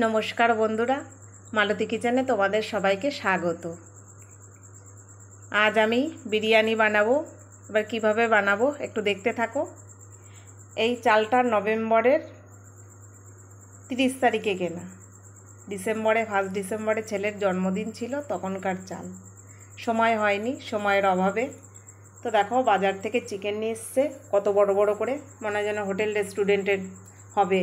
নমস্কার বন্ধুরা, মালতী কিচেনে তোমাদের সবাইকে স্বাগত। আজ আমি বিরিয়ানি বানাবো। এবার কিভাবে বানাবো একটু দেখতে থাকো। এই চালটা নভেম্বরের 30 তারিখে কেনা, ফার্স্ট ডিসেম্বরে ছেলের জন্মদিন ছিল, তখনকার চাল। সময় হয়নি, সময়ের অভাবে। তো দেখো, বাজার থেকে চিকেন নিয়ে এসছে, কত বড় বড় করে, মনে হয় যেন হোটেল রেস্টুরেন্টের হবে,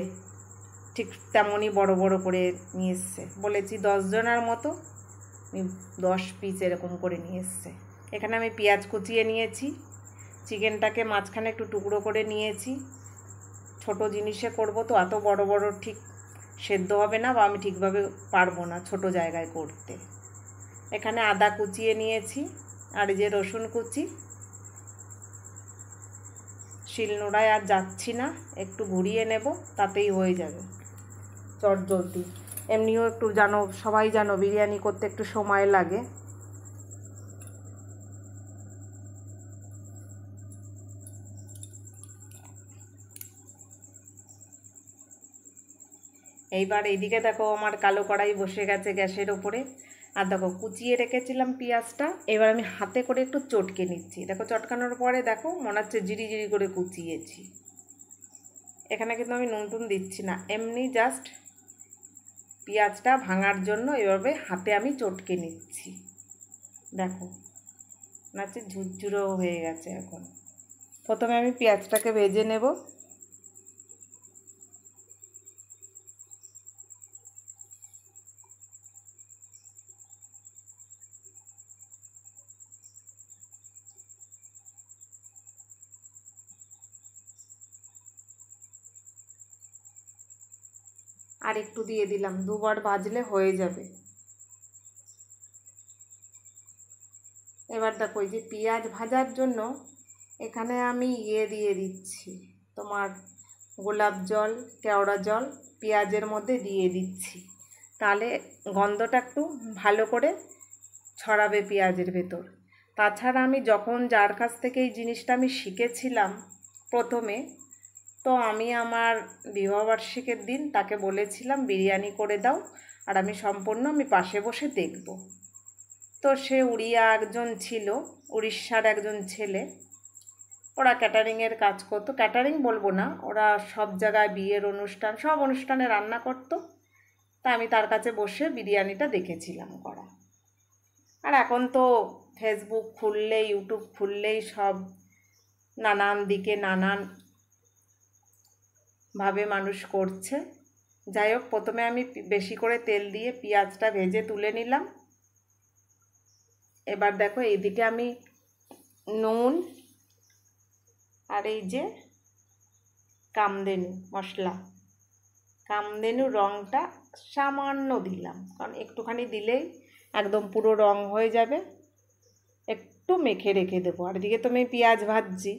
ঠিক তেমনই বড় বড় করে নিয়ে এসছে। বলেছি 10 জনের মতো, 10 পিস এরকম করে নিয়ে এসছে। এখানে আমি পেঁয়াজ কুচিয়ে নিয়েছি, চিকেনটাকে মাঝখানে একটু টুকরো করে নিয়েছি। ছোট জিনিসে করব তো এত বড় বড় ঠিক সেদ্ধ হবে না, বা আমি ঠিকভাবে পারবো না ছোট জায়গায় করতে। এখানে আদা কুচিয়ে নিয়েছি, আর এই যে রসুন কুচি। শিলনোড়ায় আর যাচ্ছি না, একটু ঘুরিয়ে নেব, তাতেই হয়ে যাবে চটজলদি। এমনিও একটু জানো, সবাই জানো বিরিয়ানি করতে একটু সময় লাগে। এইবার এইদিকে দেখো, আমার কালো কড়াই বসে গেছে গ্যাসের ওপরে। আর দেখো, কুচিয়ে রেখেছিলাম পেঁয়াজটা, এবার আমি হাতে করে একটু চটকে নিচ্ছি। দেখো, চটকানোর পরে দেখো মনে হচ্ছে জিরি জিরি করে কুচিয়েছি। এখানে কিন্তু আমি নুন টুন দিচ্ছি না, এমনি জাস্ট পেঁয়াজটা ভাঙার জন্য এভাবে হাতে আমি চটকে নিচ্ছি। দেখো মনে হচ্ছে ঝুরঝুরো হয়ে গেছে। এখন প্রথমে আমি পেঁয়াজটাকে ভেজে নেব। আর একটু দিয়ে দিলাম, দুবার ভাজলে হয়ে যাবে। এবার দেখো, এই যে পেঁয়াজ ভাজার জন্য এখানে আমি দিয়ে দিচ্ছি, তোমার গোলাপ জল, কেওড়া জল পেঁয়াজের মধ্যে দিয়ে দিচ্ছি। তাহলে গন্ধটা একটু ভালো করে ছড়াবে পেঁয়াজের ভেতর। তাছাড়া আমি যখন যার কাছ থেকে এই জিনিসটা আমি শিখেছিলাম প্রথমে, তো আমি আমার বিবাহবার্ষিকীর দিন তাকে বলেছিলাম বিরিয়ানি করে দাও, আর আমি পাশে বসে দেখব। তো সে উড়িয়া একজন ছিল, উড়িষ্যার একজন ছেলে। ওরা ক্যাটারিংয়ের কাজ করতো, ক্যাটারিং বলবো না, ওরা সব জায়গায় বিয়ের অনুষ্ঠান, সব অনুষ্ঠানে রান্না করতো। তা আমি তার কাছে বসে বিরিয়ানিটা দেখেছিলাম করা। আর এখন তো ফেসবুক খুললেই, ইউটিউব খুললেই সব নানান দিকে নানানভাবে মানুষ করছে। যাই হোক, প্রথমে আমি বেশি করে তেল দিয়ে পেঁয়াজটা ভেজে তুলে নিলাম। এবার দেখো, এইদিকে আমি নুন আর এই যে কামধেনু মশলা, কামধেনু রঙটা সামান্য দিলাম, কারণ একটুখানি দিলেই একদম পুরো রং হয়ে যাবে। একটু মেখে রেখে দেবো। আর এদিকে তো আমি পেঁয়াজ ভাজছি,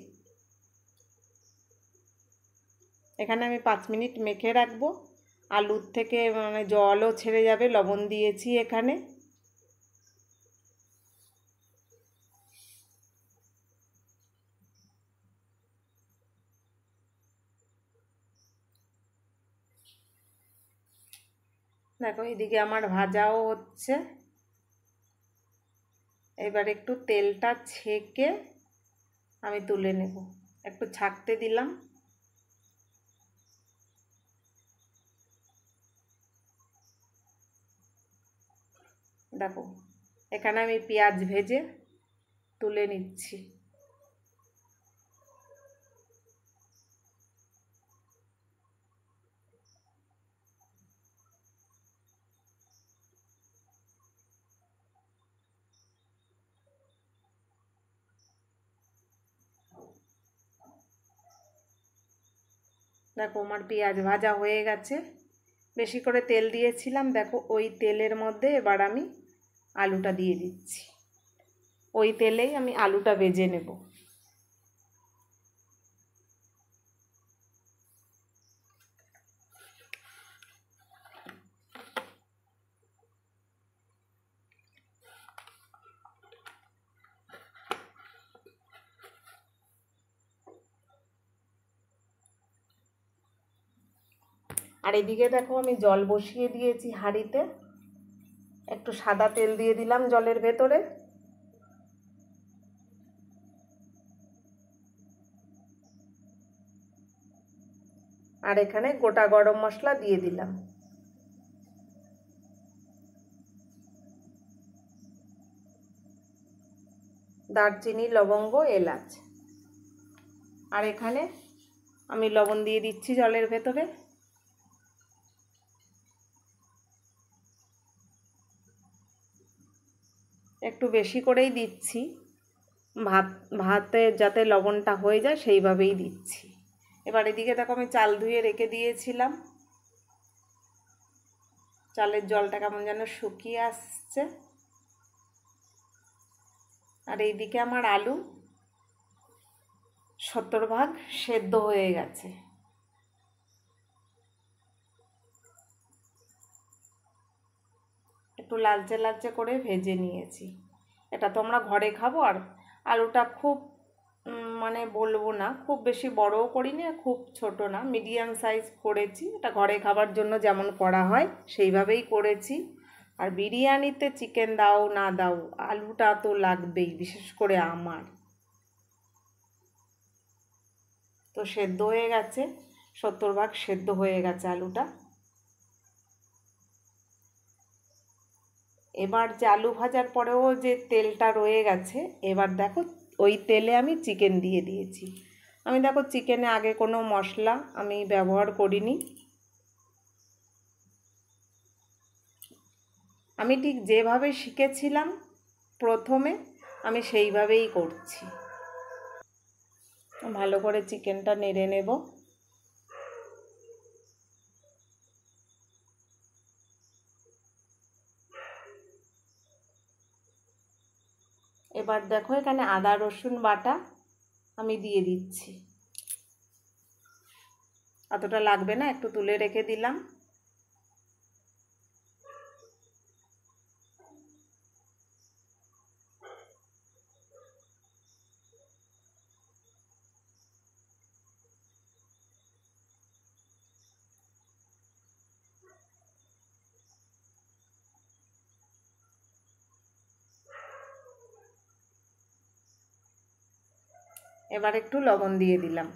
এখানে আমি 5 মিনিট মেখে রাখবো। আলুর থেকে মানে জলও ছেড়ে যাবে, লবণ দিয়েছি এখানে। দেখো, এদিকে আমার ভাজাও হচ্ছে। এবার একটু তেলটা ছেঁকে আমি তুলে নেব, একটু ছাকতে দিলাম। দেখো, এখানে আমি পেঁয়াজ ভেজে তুলে নিচ্ছি। দেখো, আমার পেঁয়াজ ভাজা হয়ে গেছে। বেশি করে তেল দিয়েছিলাম, দেখো ওই তেলের মধ্যে এবার আমি আলুটা দিয়ে দিচ্ছি। ওই তেলেই আমি আলুটা ভেজে নেব। আর এদিকে দেখো আমি জল বসিয়ে দিয়েছি হাঁড়িতে, একটু সাদা তেল দিয়ে দিলাম জলের ভেতরে। আর এখানে গোটা গরম মশলা দিয়ে দিলাম। দারচিনি, লবঙ্গ, এলাচ। আর এখানে আমি লবণ দিয়ে দিচ্ছি জলের ভেতরে। একটু বেশি করেই দিচ্ছি, ভাতে যাতে লবণটা হয়ে যায় সেইভাবেই দিচ্ছি। এবার এদিকে দেখো আমি চাল ধুয়ে রেখে দিয়েছিলাম, চালের জলটা কেমন যেন শুকিয়ে আসছে। আর এইদিকে আমার আলু 70% সেদ্ধ হয়ে গেছে। একটু লালচে লালচে করে ভেজে নিয়েছি। এটা তো আমরা ঘরে খাবো। আর আলুটা খুব মানে বলবো না, খুব বেশি বড়ও করিনি আর খুব ছোট না, মিডিয়াম সাইজ করেছি। এটা ঘরে খাবার জন্য যেমন করা হয় সেইভাবেই করেছি। আর বিরিয়ানিতে চিকেন দাও না দাও, আলুটা তো লাগবেই, বিশেষ করে আমার। তো সেদ্ধ হয়ে গেছে, 70% সেদ্ধ হয়ে গেছে আলুটা। এবার যে আলু ভাজার পরেও যে তেলটা রয়ে গেছে, এবার দেখো ওই তেলে আমি চিকেন দিয়ে দিয়েছি। আমি দেখো চিকেনে আগে কোনো মশলা আমি ব্যবহার করিনি। আমি ঠিক যেভাবে শিখেছিলাম প্রথমে, আমি সেইভাবেই করছি। ভালো করে চিকেনটা নেড়ে নেব। এবার দেখো এখানে আদা রসুন বাটা আমি দিয়ে দিচ্ছি। অতটা লাগবে না, একটু তুলে রেখে দিলাম। এবার একটু লবণ দিয়ে দিলাম।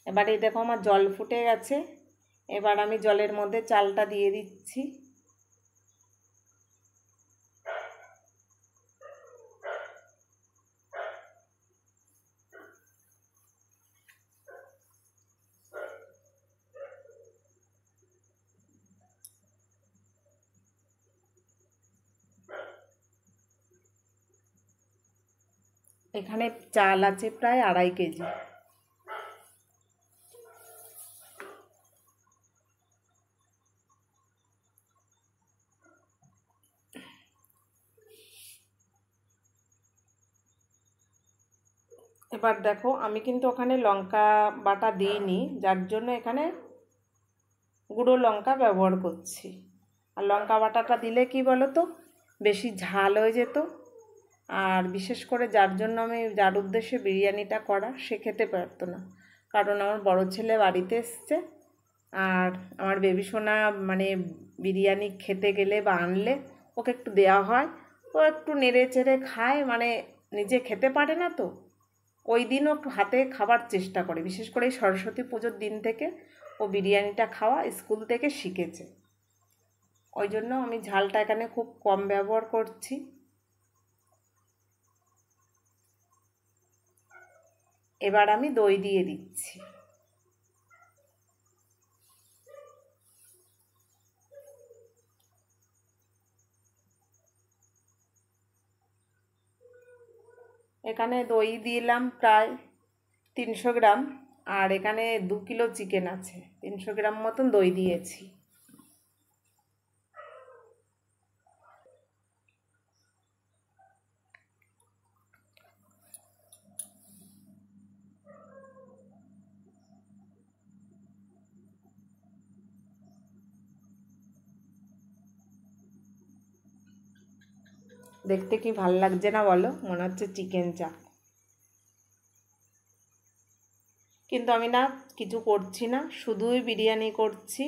এবার এই দেখো আমার জল ফুটে গেছে। এবার আমি জলের মধ্যে চালটা দিয়ে দিচ্ছি। এখানে চাল আছে প্রায় 2.5 কেজি। এবার দেখো আমি কিন্তু ওখানে লঙ্কা বাটা দিইনি, যার জন্য এখানে গুঁড়ো লঙ্কা ব্যবহার করছি। আর লঙ্কা বাটাটা দিলে কি বলো তো, বেশি ঝাল হয়ে যেত। আর বিশেষ করে যার উদ্দেশ্যে বিরিয়ানিটা করা, সে খেতে পারতো না। কারণ আমার বড় ছেলে বাড়িতে এসছে, আর আমার বেবি সোনা মানে বিরিয়ানি খেতে গেলে বা আনলে ওকে একটু দেওয়া হয়। ও একটু নেড়ে চেড়ে খায়, মানে নিজে খেতে পারে না। তো ওই দিনও একটু হাতে খাবার চেষ্টা করে। বিশেষ করে এই সরস্বতী পুজোর দিন থেকে ও বিরিয়ানিটা খাওয়া স্কুল থেকে শিখেছে। ওই জন্য আমি ঝালটা এখানে খুব কম ব্যবহার করছি। এবার আমি দই দিয়ে দিচ্ছি। এখানে দই দিলাম প্রায় 300 গ্রাম। আর এখানে 2 কিলো চিকেন আছে, 300 গ্রাম মতন দই দিয়েছি। দেখতে কি ভাল লাগছে না বলো, মনে হচ্ছে চিকেন চাপ। কিন্তু আমি না কিছু করছি না, শুধুই বিরিয়ানি করছি।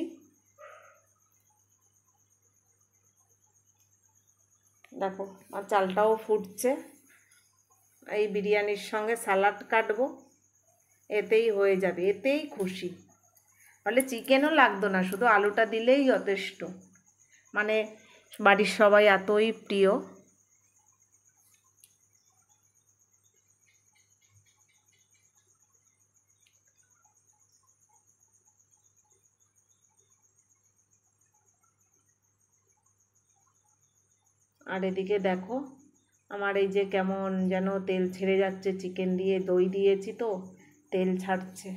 দেখো আর চালটাও ফুটছে। এই বিরিয়ানির সঙ্গে সালাড কাটবো, এতেই হয়ে যাবে, এতেই খুশি। বলে চিকেনও লাগতো না, শুধু আলুটা দিলেই যথেষ্ট। মানে বাড়ির সবাই এতই প্রিয়। আর এদিকে দেখো আমার এই যে কেমন যেন তেল ছেড়ে যাচ্ছে, চিকেন দিয়ে দই দিয়েছি তো তেল ছাড়ছে।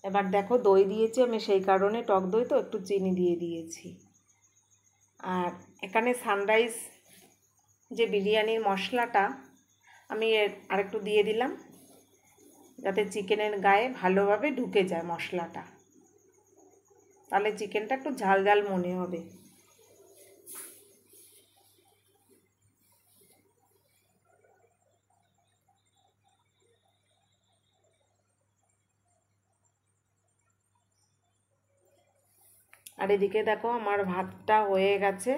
এবার দেখো দই দিয়েছি আমি, সেই কারণে টক দই তো একটু চিনি দিয়ে দিয়েছি। আর এখানে সানরাইজ যে বিরিয়ানির মশলাটা আমি আরেকটু দিয়ে দিলাম, যাতে চিকেনের গায়ে ভালোভাবে ঢুকে যায় মশলাটা, তাহলে চিকেনটা একটু ঝাল ঝাল মনে হবে। আর এদিকে দেখো আমার ভাতটা হয়ে গেছে।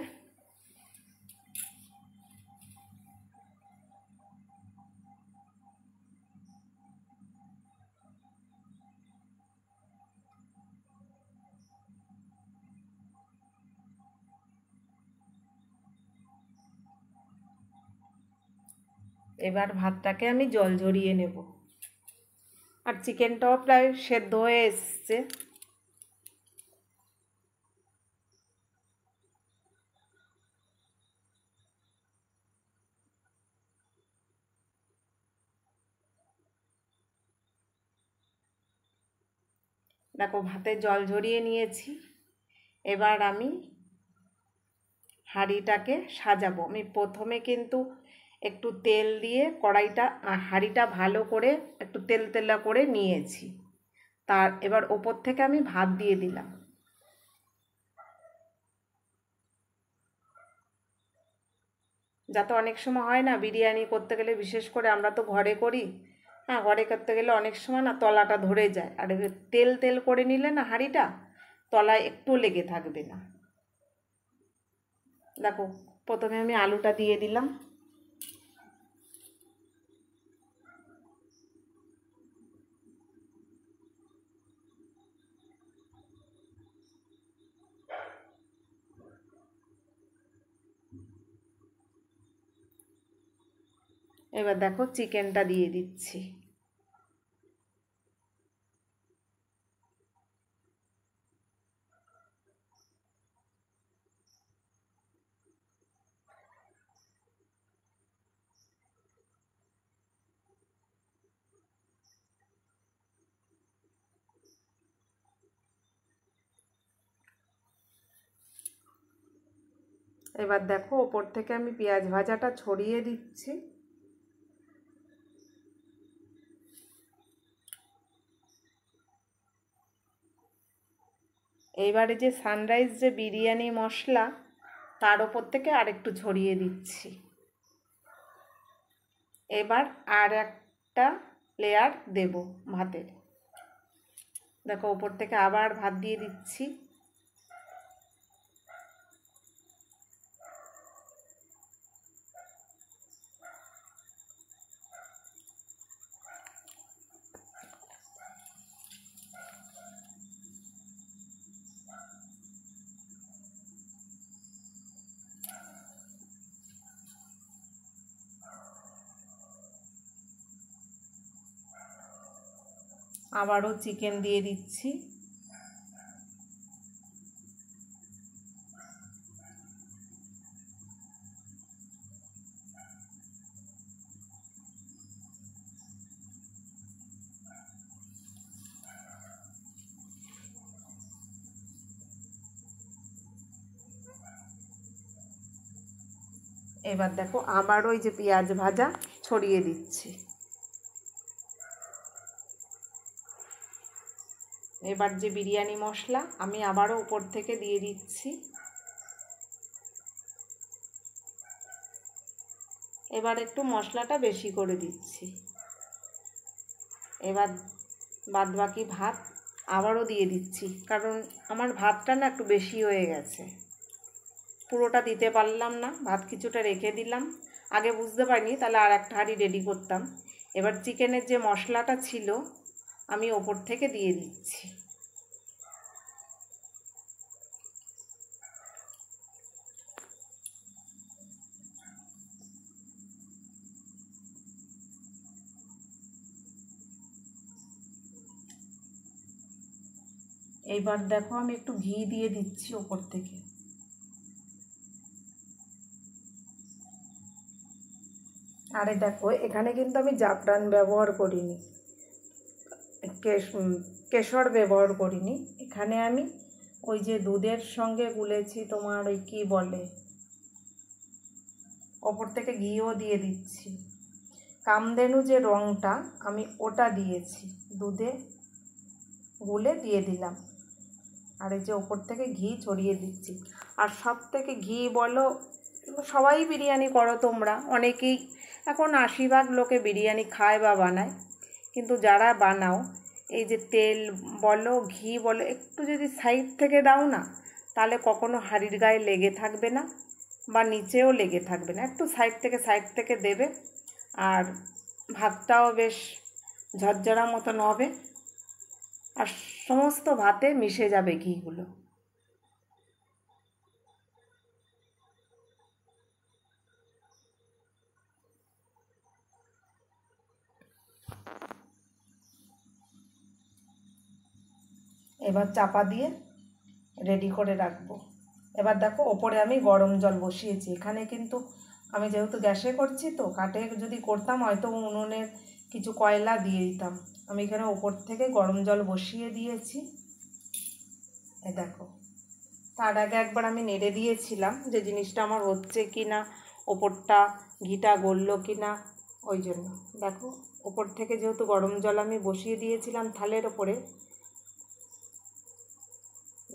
এবার ভাতটাকে আমি জল ঝরিয়ে নেব। আর চিকেনটাও প্রায় সেদ্ধ হয়ে এসছে। দেখো ভাতে জল ঝরিয়ে নিয়েছি। এবার আমি হাঁড়িটাকে সাজাবো। আমি প্রথমে কিন্তু একটু তেল দিয়ে কড়াইটা হাঁড়িটা ভালো করে একটু তেল তেলা করে নিয়েছি। তার এবার ওপর থেকে আমি ভাত দিয়ে দিলাম। যাতে অনেক সময় হয় না বিরিয়ানি করতে গেলে, বিশেষ করে আমরা তো ঘরে করি, হ্যাঁ ঘরে করতে গেলে অনেক সময় না তলাটা ধরে যায়। আর তেল তেল করে নিলে না হাঁড়িটা তলায় একটু লেগে থাকবে না। দেখো প্রথমে আমি আলুটা দিয়ে দিলাম। এবার দেখো চিকেনটা দিয়ে দিচ্ছি। এবার দেখো ওপর থেকে আমি পেঁয়াজ ভাজাটা ছড়িয়ে দিচ্ছি। এইবারে যে সানরাইজ যে বিরিয়ানি মশলা, তার ওপর থেকে আরেকটু ছড়িয়ে দিচ্ছি। এবার আর একটা লেয়ার দেব ভাতের। দেখো ওপর থেকে আবার ভাত দিয়ে দিচ্ছি। আবারও চিকেন দিয়ে দিচ্ছি। এবার দেখো আবারও ওই যে পেঁয়াজ ভাজা ছড়িয়ে দিচ্ছি। এবার যে বিরিয়ানি মশলা আমি আবারও উপর থেকে দিয়ে দিচ্ছি। এবার একটু মশলাটা বেশি করে দিচ্ছি। এবার বাদ বাকি ভাত আবারও দিয়ে দিচ্ছি, কারণ আমার ভাতটা না একটু বেশি হয়ে গেছে, পুরোটা দিতে পারলাম না, ভাত কিছুটা রেখে দিলাম। আগে বুঝতে পারিনি, তাহলে আর একটা হাঁড়ি রেডি করতাম। এবার চিকেনের যে মশলাটা ছিল আমি ওপর থেকে দিয়ে দিচ্ছি। এইবার দেখো আমি একটু ঘি দিয়ে দিচ্ছি ওপর থেকে। আরে দেখো, এখানে কিন্তু আমি জাফরান ব্যবহার করিনি, কেশর ব্যবহার করিনি। এখানে আমি ওই যে দুধের সঙ্গে গুলেছি তোমার ওই কী বলে, ওপর থেকে ঘিও দিয়ে দিচ্ছি। কামধেনু যে রঙটা আমি ওটা দিয়েছি, দুধে গুলে দিয়ে দিলাম। আর এই যে ওপর থেকে ঘি ছড়িয়ে দিচ্ছি। আর সব থেকে ঘি বলো, সবাই বিরিয়ানি করো তোমরা, অনেকেই এখন ৮০ ভাগ লোকে বিরিয়ানি খায় বা বানায়, কিন্তু যারা বানাও এই যে তেল বলো ঘি বলো একটু যদি সাইড থেকে দাও না, তাহলে কখনো হাঁড়ির গায়ে লেগে থাকবে না বা নিচেও লেগে থাকবে না। একটু সাইড থেকে দেবে, আর ভাতটাও বেশ ঝরঝরা মতন হবে, আর সমস্ত ভাতে মিশে যাবে ঘিগুলো। এবার চাপা দিয়ে রেডি করে রাখবো। এবার দেখো ওপরে আমি গরম জল বসিয়েছি। এখানে কিন্তু আমি যেহেতু গ্যাসে করছি, তো কাঠে যদি করতাম হয়তো উনুনের কিছু কয়লা দিয়ে দিতাম। আমি এখানে ওপর থেকে গরম জল বসিয়ে দিয়েছি। এ দেখো, তার আগে একবার আমি নেড়ে দিয়েছিলাম যে জিনিসটা আমার হচ্ছে কি না, ওপরটা ঘিটা গললো কি না, ওই জন্য। দেখো ওপর থেকে যেহেতু গরম জল আমি বসিয়ে দিয়েছিলাম থালের ওপরে,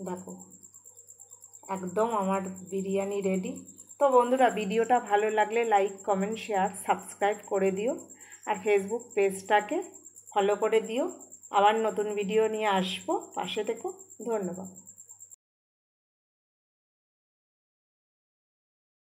দেখো একদম আমার বিরিয়ানি রেডি। তো বন্ধুরা, ভিডিওটা ভালো লাগলে লাইক কমেন্ট শেয়ার সাবস্ক্রাইব করে দিও, আর ফেসবুক পেজটাকে ফলো করে দিও। আবার নতুন ভিডিও নিয়ে আসবো, পাশে থেকো। ধন্যবাদ।